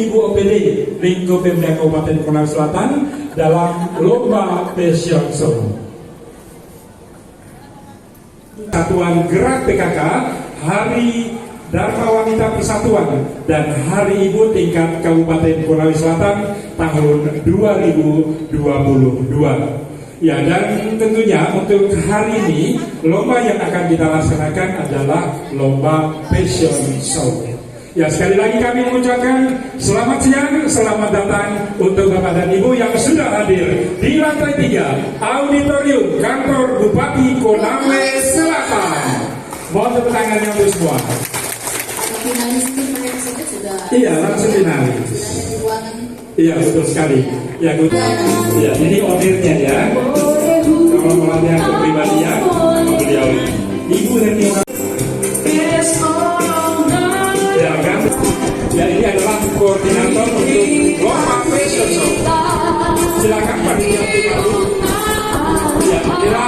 Ibu OPD lingkup Pemda Kabupaten Konawe Selatan dalam lomba fashion show. Satuan Gerak PKK, Hari Dharma Wanita Persatuan dan Hari Ibu tingkat Kabupaten Konawe Selatan tahun 2022. Ya, dan tentunya untuk hari ini lomba yang akan kita laksanakan adalah lomba fashion show. Ya, sekali lagi kami mengucapkan selamat siang, selamat datang untuk Bapak dan Ibu yang sudah hadir di lantai 3 Auditorium Kantor Bupati Konawe Selatan. Mohon tepuk tangannya untuk semua. Finalis tim mereka sudah. Iya, langsung finalis. Iya, betul sekali. Ya, ya, ini ordernya ya. Kalau melatihan kepribadian beliau Ibu Heni. Ya kan? Ya, ini adalah koordinator untuk lomba fashion show. Silakan panitia dulu. Ya, kira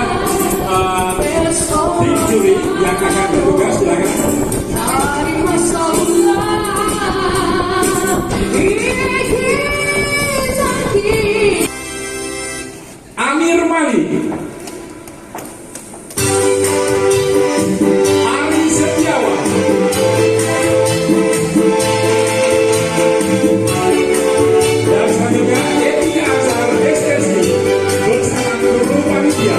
tim juri yang akan bertugas silakan. Amir Mali, Ari Setiawan, dan selanjutnya Edi Azhar SSI bersama seluruh panitia.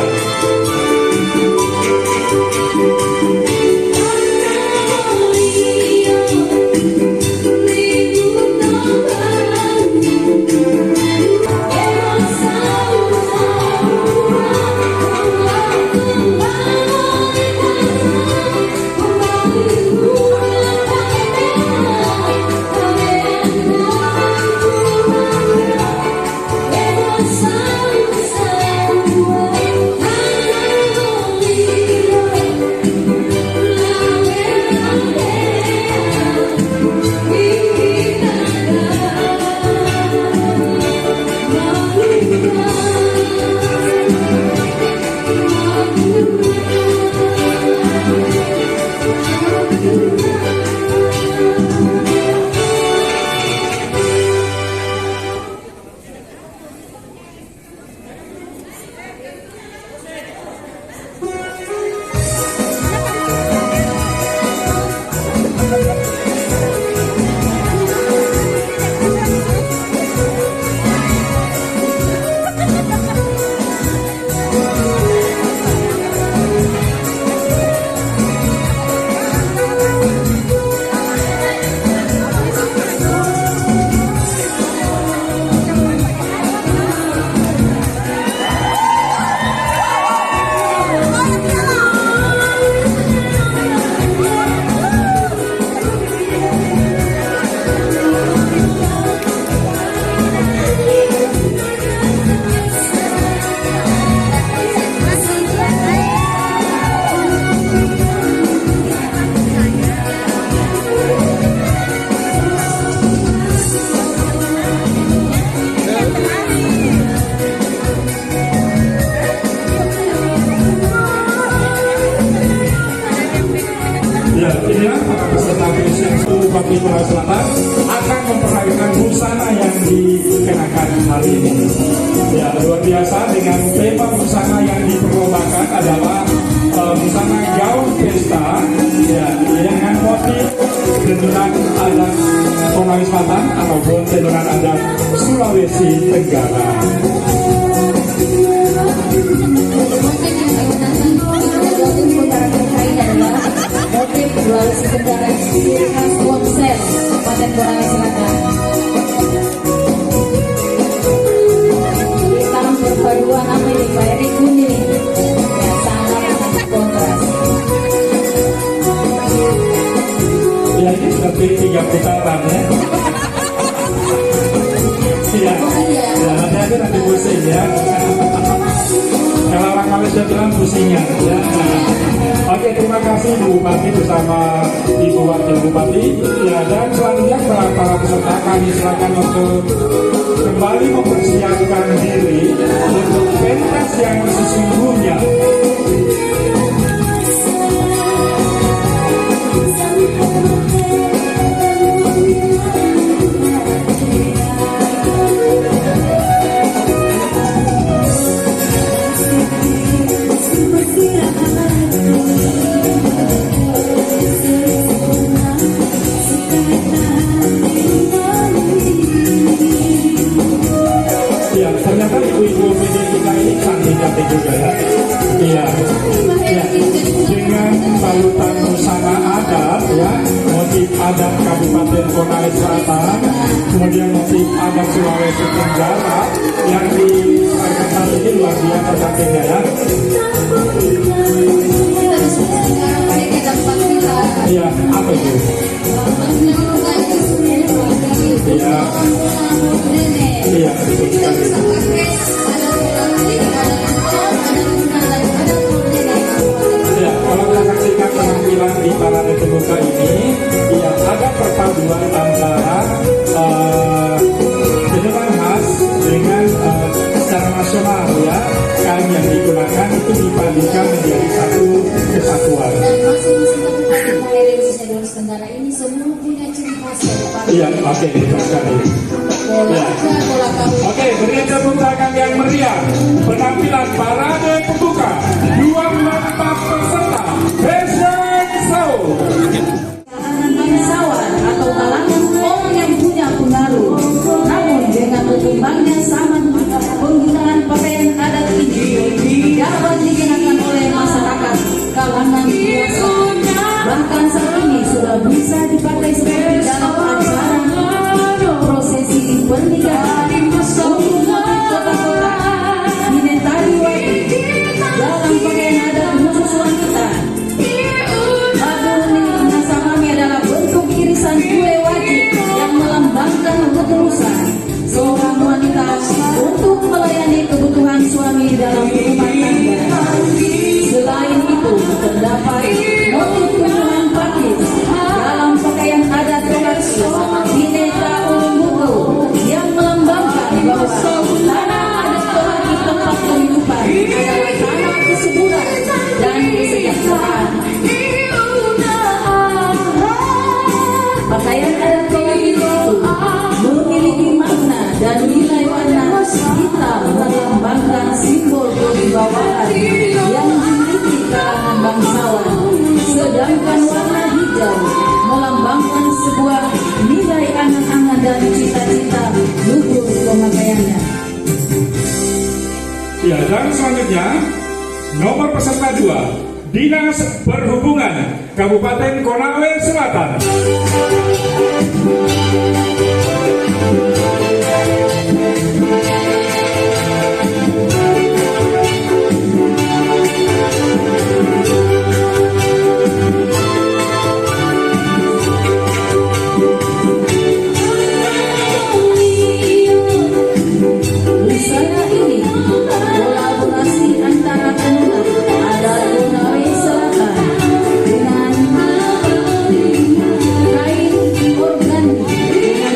Bupati Konawe Selatan akan memperagakan busana yang dikenakan hari ini. Ya, luar biasa dengan tema busana yang diperlombakan adalah busana gaun pesta, ya, dengan motif tenturan adat Konawe Selatan ataupun tenturan adat Sulawesi Tenggara. Motif Sulawesi Tenggara ciri khas Wongsel, Kabupaten Konawe Selatan. Hitam perpaduan apa ini? Bayari kuning. Ya, sangat kontras. Ya, ini seperti 3 putaran ya. Iya. Ya, hati-hati nanti pusing ya. Kalau orang Malaysia bilang pusingnya ya. Oke, terima kasih Bu Bupati bersama Ibu Wakil Bupati. Ya, dan selanjutnya para peserta kami silakan untuk kembali mempersiapkan diri untuk pentas yang sesungguhnya. kemudian motif adat Sulawesi Tenggara yang disampaikan saat ini luar biasa cantiknya ya. Kita bisa sekarang mereka dapat kita. Iya, apa itu? Iya, iya, betul sekali. Ya, kalau kita saksikan penampilan di parade terbuka ini, ya ada perpaduan antara seniman khas dengan secara nasional ya, kain yang digunakan itu dipadukan menjadi satu kesatuan. Dan masing-masing kabupaten daerah di Sulawesi Tenggara ini semua punya ciri khas dari Iya, oke, betul sekali. Ya. Oke, beri tepuk tangan yang meriah. Penampilan parade pembuka 24 peserta Fashion Show. Kalangan bangsawan atau kalangan orang yang punya pengaruh, namun dengan berkembangnya zaman penggunaan pakaian adat ini dapat digunakan oleh masyarakat kalangan biasa. Bahkan saat ini sudah bisa dipakai seperti dalam acara prosesi di pernikahan untuk kota-kota dinetari wajib dalam pakaian adat khusus wanita. Ini adalah bentuk irisan kue wajib yang melambangkan ketulusan seorang wanita untuk melayani kebutuhan suami dalam rumah tangga. Selain itu, terdapat motif tumbuhan pakis dalam pakaian adat Sulawesi Bineka Ulumbuku yang melambangkan bahwa tanah adat Toraji tempat kehidupan adalah tanah kesuburan dan kesejahteraan. Pakaian adat Toraji itu memiliki makna dan nilai warna hitam melambangkan simbol kewibawaan yang dimiliki kalangan bangsawan, sedangkan warna hijau melambangkan sebuah nilai angan-angan dan cita-cita luhur pemakaiannya. Ya, dan selanjutnya nomor peserta 2, Dinas Perhubungan Kabupaten Konawe Selatan. Busana ini kolaborasi antara penulis adat Konawe Selatan dengan kain organik dengan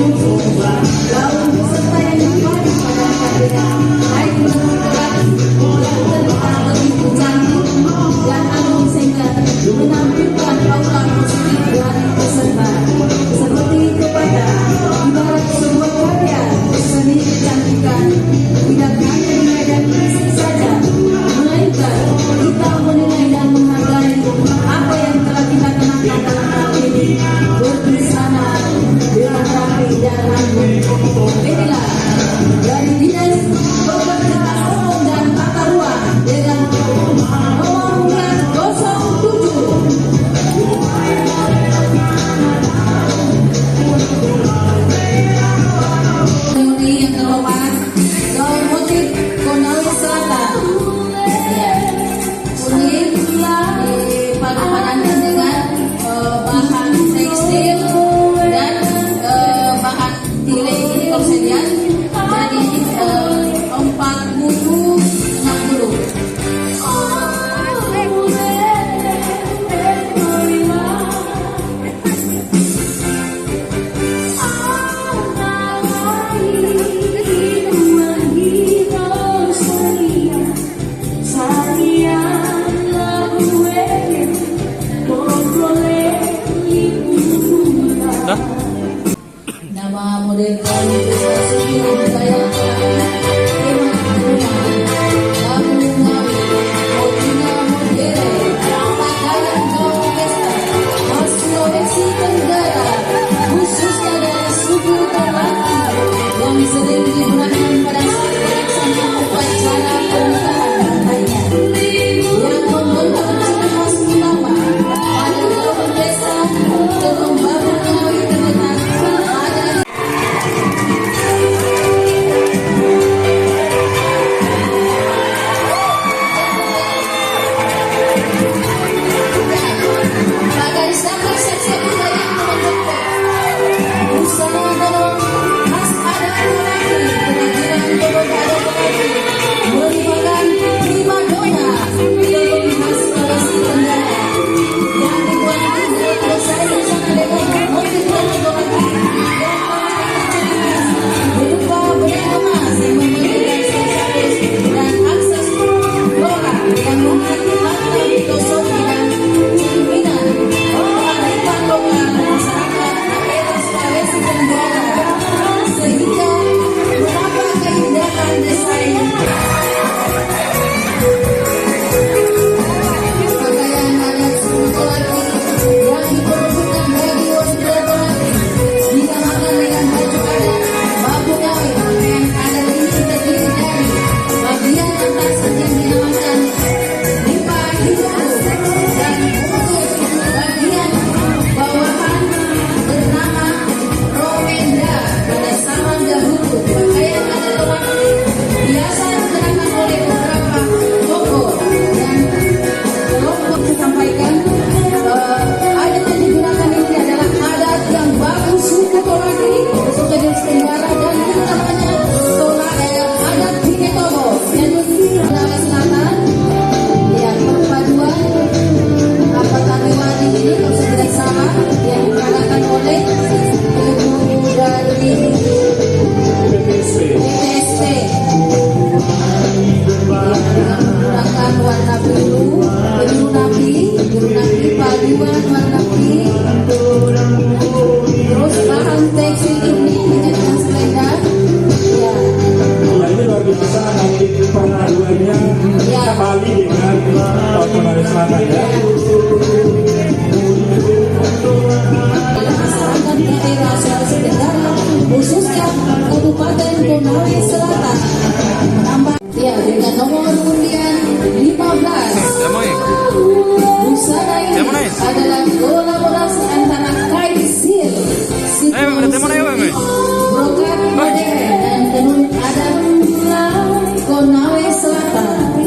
Gaun peserta yang dipakai pada kabinet baik laki-laki yang terlihat begitu cantik dan agung sehingga menampilkan aura positif dari peserta. Seperti itu pada ibarat sebuah karya seni kecantikan tidak hanya di medan fisik saja, melainkan kita menilai dan menghargai apa yang telah kita kenakan dalam hal ini berbusana dengan rapi dan anggun. Inilah dari Dinas Pekerjaan Umum dan Tata Ruang dengan nomor 07. Reuni yang terhormat, gaun motif Konawe Selatan. Ya, kuning dipadupadankan dengan bahan tekstil dan bahan tile ini kalau saya lihat jadi 4060. Nama model kain seni budaya khususnya dari suku terlaki yang sering digunakan pada saat pelaksanaan upacara pernikahan lainnya yang membentuk ciri khas utama pada gaun desa Tembaga Konawe terletak pada bagai sampel siap-siap budaya yang membentuk busana golong khas adat Konawe. Kerajinan golong adat Konawe merupakan primadona golong khas Sulawesi Tenggara yang dibuat dengan desain sangat dengan motif golong Konawe berupa benang emas yang memiliki garis dan akses floral yang menghati-hati filosofi dan cerminan kearifan lokal masyarakat daerah Sulawesi Tenggara sehingga menambah keindahan desain. Pakaian adat suku Konawe yang diperuntukkan bagi wanita Konawe dinamakan dengan baju adat Babu Ngawe. Pakaian adat ini terdiri dari bagian atas yang dinamakan limpa hidung dan untuk bagian bawahan bernama romenda. Pada zaman dahulu pakaian adat Konawe biasa dikenakan oleh beberapa tokoh dan kelompok. Disampaikan adat yang digunakan ini adalah adat yang bagus suku Konawe Sulawesi Tenggara dan utamanya adat Biketobo yang Konawe Selatan. Ya, perpaduan Apatamiwadi ini kalau saya tidak salah yang dikalahkan oleh ibu dari PTSP. PTSP yang menggunakan warna biru nabi paduan warna pink, terus bahan tekstil ini dengan selendang. Ya, Ya, ini luar biasa nanti perpaduannya Ya. kembali dengan Konawe Selatan ya. masyarakat daerah Sulawesi Tenggara khususnya Kabupaten Konawe Selatan menambah ya dengan nomor undian 15. Busana ini adalah kolaborasi antara kain sil, brokat modern dan tenun adat Konawe Selatan.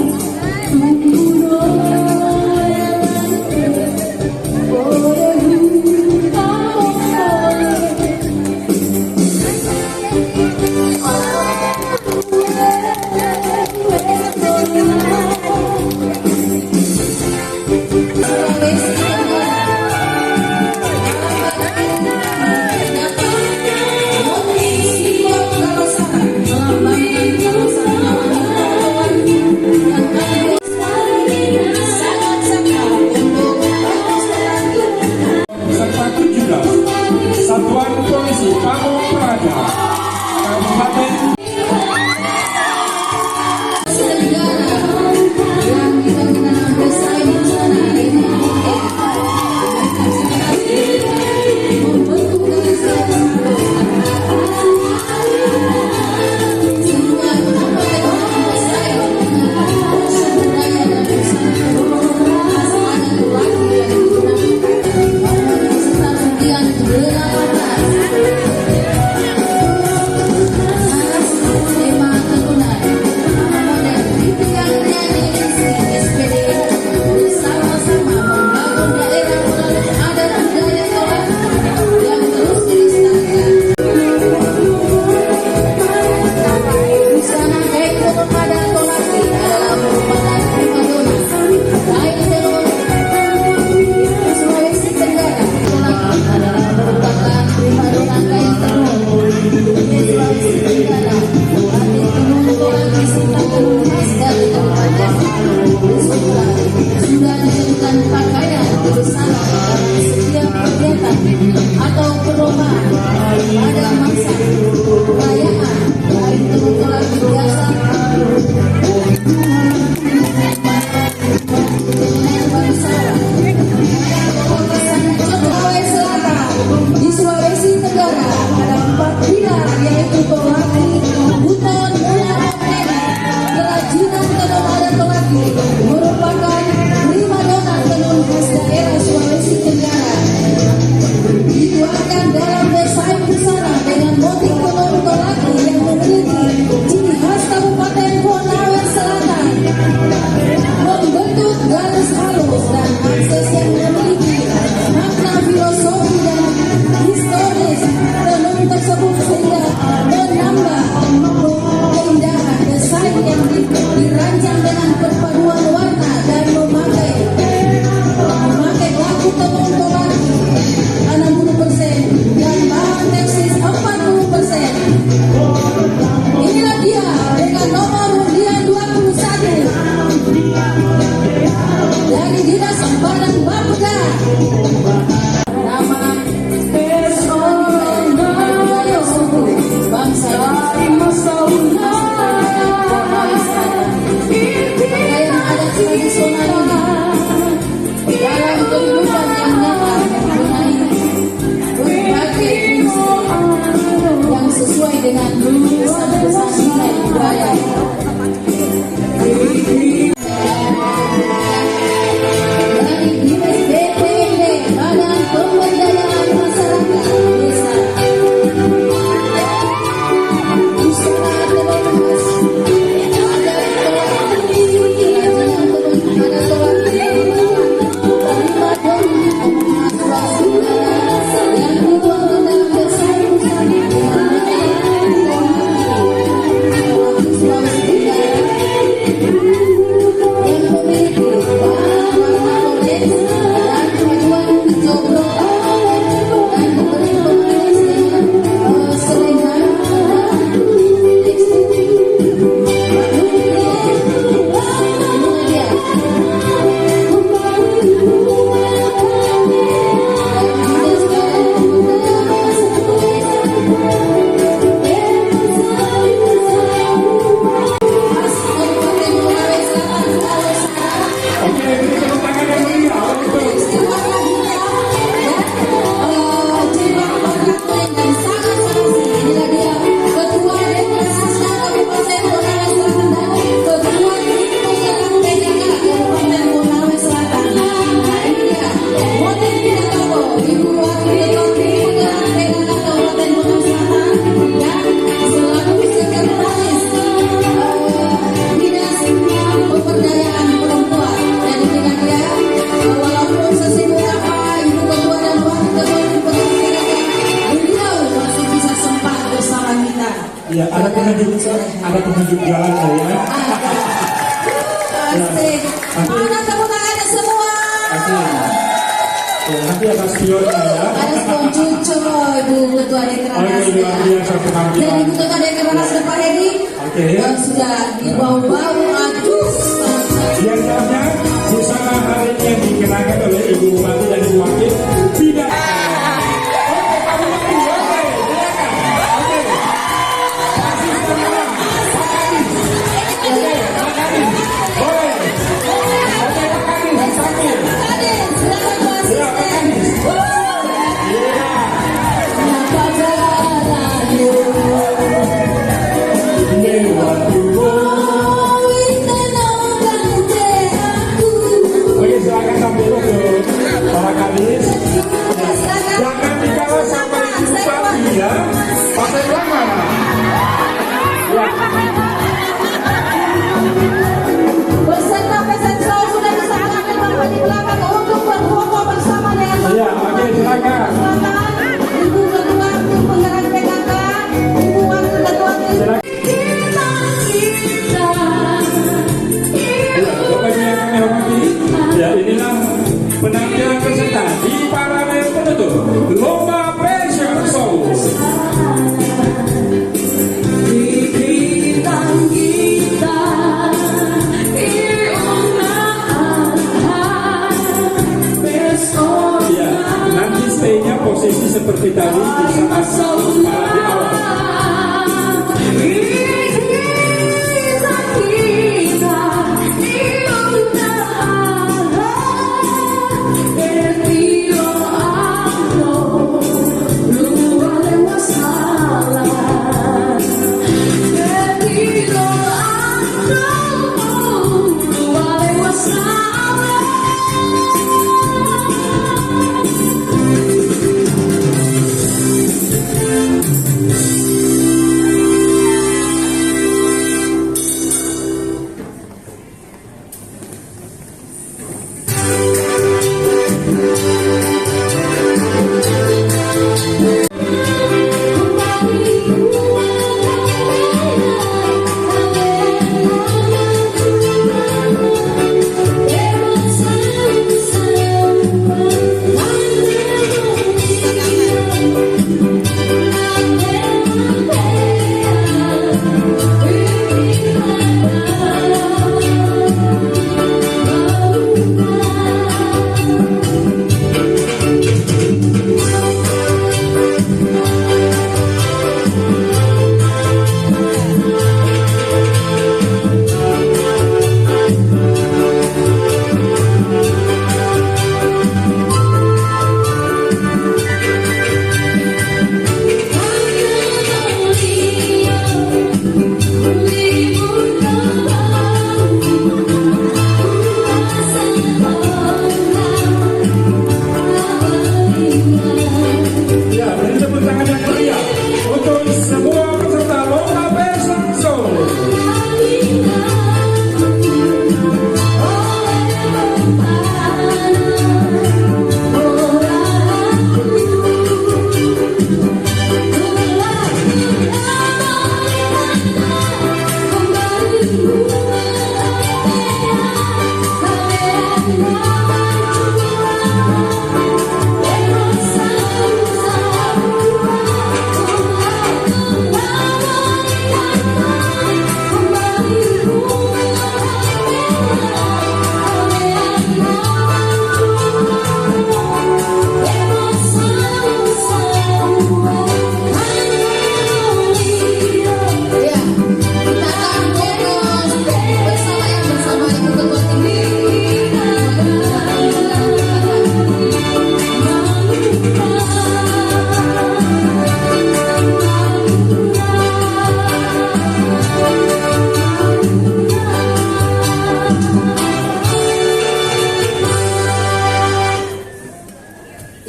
Ya, ada penunjuk jalan saya. Asik. Mana tepuk tangannya semua. Nanti ada spionnya ya. Ada spion cucu Ibu Ketua Dekranasda. Oke, luar biasa penampilan. Dan Ibu Ketua Dekranasda Pak Hedi yang sudah dibau-bau. Aduh. Yang jelasnya busana hari ini yang dikenakan oleh Ibu Bupati dan Ibu Wakil tidak. Penampilan peserta di parade penutup Lomba Fashion Show. Ya, nanti stay-nya posisi seperti tadi di saat parade awal.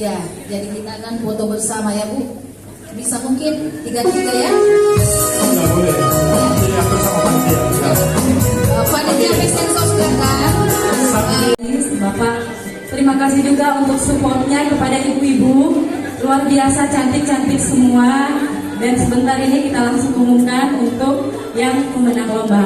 Ya, jadi kita akan foto bersama ya Bu. Bisa mungkin 3-3 ya? Enggak boleh. Jadi aku sama panitia. Panitia fashion show silakan. Bapak, terima kasih juga untuk supportnya kepada ibu-ibu. Luar biasa cantik-cantik semua. Dan sebentar ini kita langsung umumkan untuk yang pemenang lomba.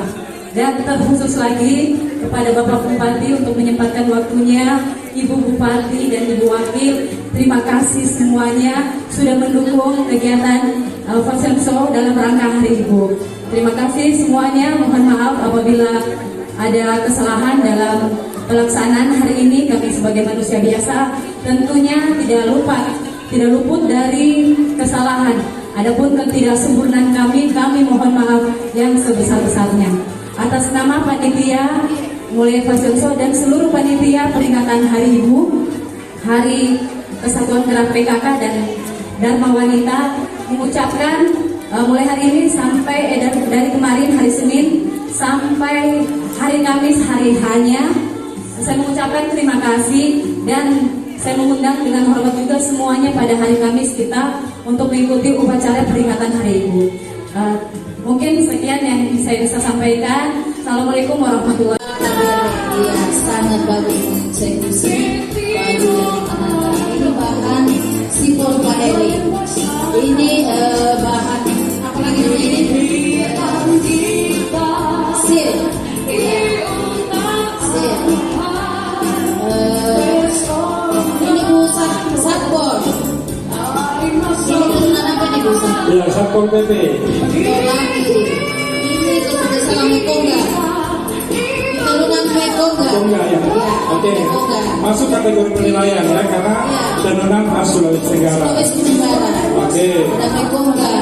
Dan terkhusus lagi kepada Bapak Bupati untuk menyempatkan waktunya, Ibu Bupati dan Ibu Wakil, terima kasih semuanya sudah mendukung kegiatan fashion show dalam rangka Hari Ibu. Terima kasih semuanya, mohon maaf apabila ada kesalahan dalam pelaksanaan hari ini. Kami sebagai manusia biasa tentunya tidak luput dari kesalahan. Adapun ketidaksempurnaan kami mohon maaf yang sebesar-besarnya. Atas nama panitia mulai fashion show dan seluruh panitia peringatan Hari Ibu, Hari Kesatuan Gerak PKK dan Dharma Wanita, mengucapkan mulai hari ini sampai dari kemarin hari Senin sampai hari Kamis hari hanya, saya mengucapkan terima kasih dan saya mengundang dengan hormat juga semuanya pada hari Kamis kita untuk mengikuti upacara peringatan Hari Ibu. Mungkin sekian yang saya bisa sampaikan. Assalamualaikum warahmatullahi wabarakatuh. Iya, sangat bagus mengeksekusi baju yang dikenakan. Ini bahan sipol padeli. Ini bahan apa lagi ini? Silk. Ini busa satpol. Ini turunan apa nih busa? Ya, Satpol PP. Lagi. Ini kepada salam Mekonga. Turunan Mekonga. Mekonga ya. Oke. Mekonga. Masuk kategori penilaian ya, karena tenunan khas Sulawesi Tenggara. Sulawesi Tenggara. Oke. Ada Mekonga.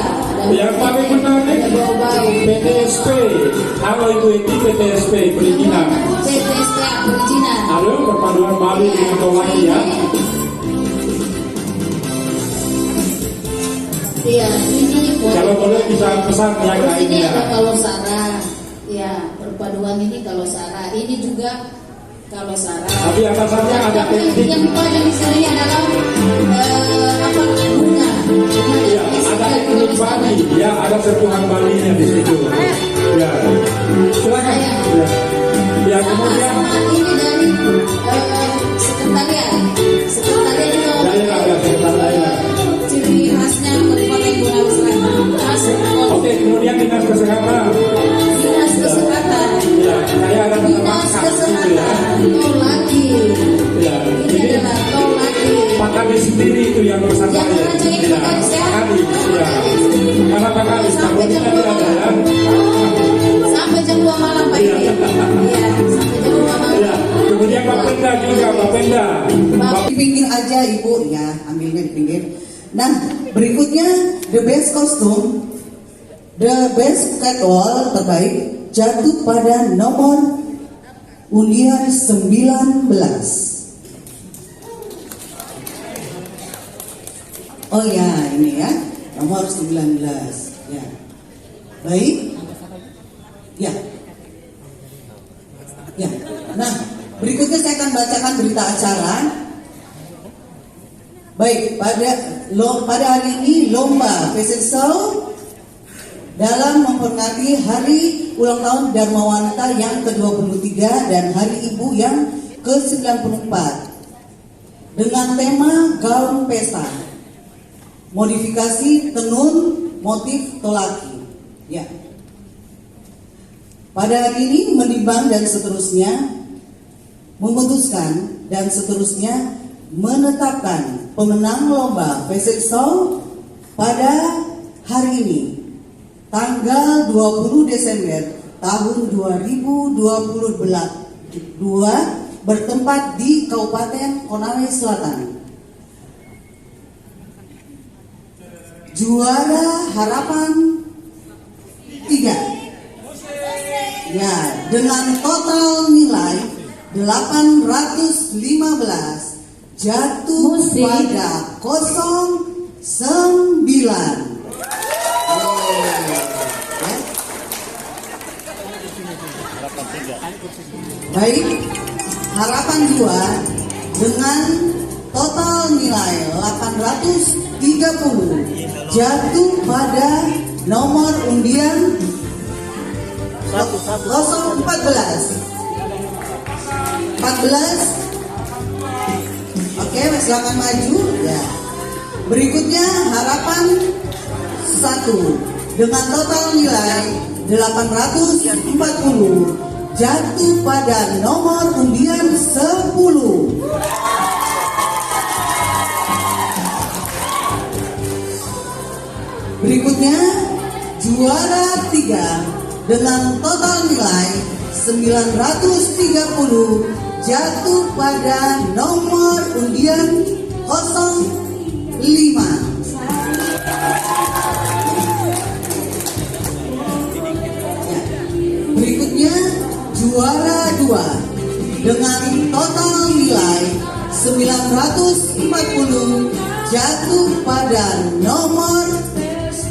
Yang paling menarik ada bau-bau. PTSP. Halo Ibu Eti, PTSP perizinan. PTSP perizinan. Halo, perpaduan Bali dengan Tolaki ya. Iya, ini Kalau boleh bisa pesan yang ini lainnya. ada kalau Sarah. Ya, perpaduan ini kalau Sarah. Ini juga kalau Sarah. Tapi atasannya ada Tapi teknik. yang paling sering adalah apa bunga. Ya, ada teknik Bali. Ya, ada sentuhan Balinya di situ. Ya, silakan. Ya, ya kemudian. Sama ini dari sekretariat. Sekretariat juga. Daerah ya, sekretariat. Ciri khasnya Kabupaten Borawi Selatan. Oke, kemudian dinas kesehatan. Dinas kesehatan. Ya, saya ada Dinas menambahkan gitu ya. kesehatan. Tol lagi. Ya, Ini ini adalah tol lagi. Pak Kadis sendiri itu yang bersama Yang ya. ngerancang itu Ya, Pak Kadis ya? Pak Kadis, ya. Karena Pak Kadis, Pak Sampai Kadis jam tadi 2 ada ya. Sampai jam 2 malam Pak Iya. ini. Iya, sampai jam 2 malam. Ya, kemudian Pak Penda juga, Pak Penda. Pak- Di pinggir aja ibu ya, ambilnya di pinggir. Nah, berikutnya the best costume, the best catwalk terbaik jatuh pada nomor undian 19. Oh ya, ini ya, nomor 19. Ya, baik. Ya, ya. Nah, berikutnya saya akan bacakan berita acara. Baik, pada hari ini lomba fashion show dalam memperingati Hari Ulang Tahun Dharma Wanita yang ke-23 dan Hari Ibu yang ke-94 dengan tema gaun pesta, modifikasi tenun motif tolaki. Ya. Pada hari ini menimbang dan seterusnya memutuskan dan seterusnya menetapkan pemenang lomba fashion show pada hari ini tanggal 20 Desember tahun 2022 bertempat di Kabupaten Konawe Selatan. Juara harapan 3 ya, dengan total nilai 815 jatuh Musik. pada 09. Baik, harapan 2 dengan total nilai 830 jatuh pada nomor undian 014. 14. Oke, silakan maju ya. Berikutnya harapan dengan total nilai 840 jatuh pada nomor undian 10. Berikutnya juara 3 dengan total nilai 930 jatuh pada nomor undian 05. Berikutnya juara 2 dengan total nilai 940 jatuh pada nomor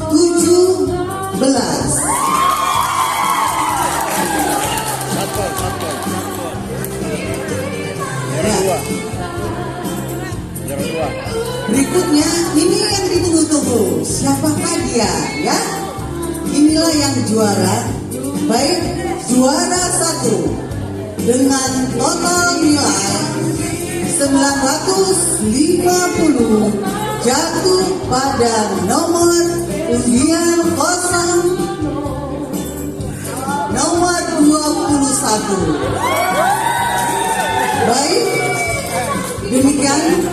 17. Berikutnya ini yang ditunggu-tunggu, siapakah dia ya? Inilah yang juara. Baik, juara 1 dengan total nilai 950 jatuh pada nomor undian 0 nomor 21. Baik, demikian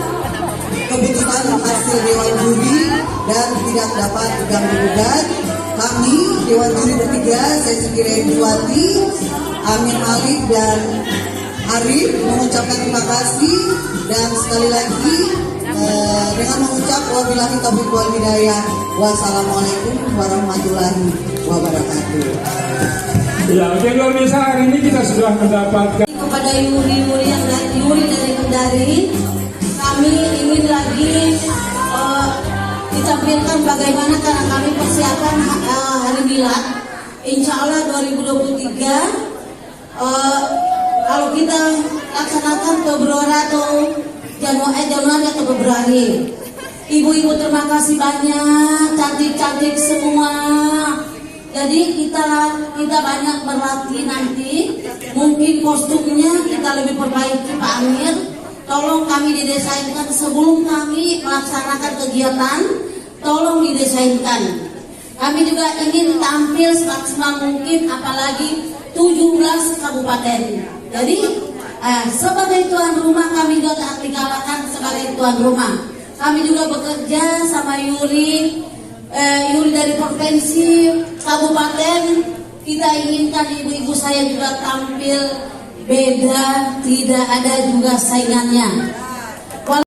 keputusan hasil Dewan Juri dan tidak dapat diganggu-gugat. Kami Dewan Juri bertiga, saya Sekira Edwati, Amin Malik dan Arif mengucapkan terima kasih dan sekali lagi dengan mengucap wabillahi taufiq wal hidayah. Wassalamualaikum warahmatullahi wabarakatuh. Ya, oke, luar biasa. Hari ini kita sudah mendapatkan Kepada Yuri dari Kendari, kami ingin lagi ditampilkan bagaimana cara kami persiapan hari milad. Insya Allah 2023 kalau kita laksanakan Februari atau Januari atau Februari. Ibu-ibu terima kasih banyak, cantik-cantik semua. Jadi kita banyak berlatih nanti. Mungkin kostumnya kita lebih perbaiki Pak Amir. Tolong kami didesainkan sebelum kami melaksanakan kegiatan. Tolong didesainkan. Kami juga ingin tampil semaksimal mungkin, apalagi 17 kabupaten. Jadi sebagai tuan rumah kami juga digalakan sebagai tuan rumah. Kami juga bekerja sama Yuri dari provinsi, kabupaten. Kita inginkan ibu-ibu saya juga tampil beda, tidak ada juga saingannya.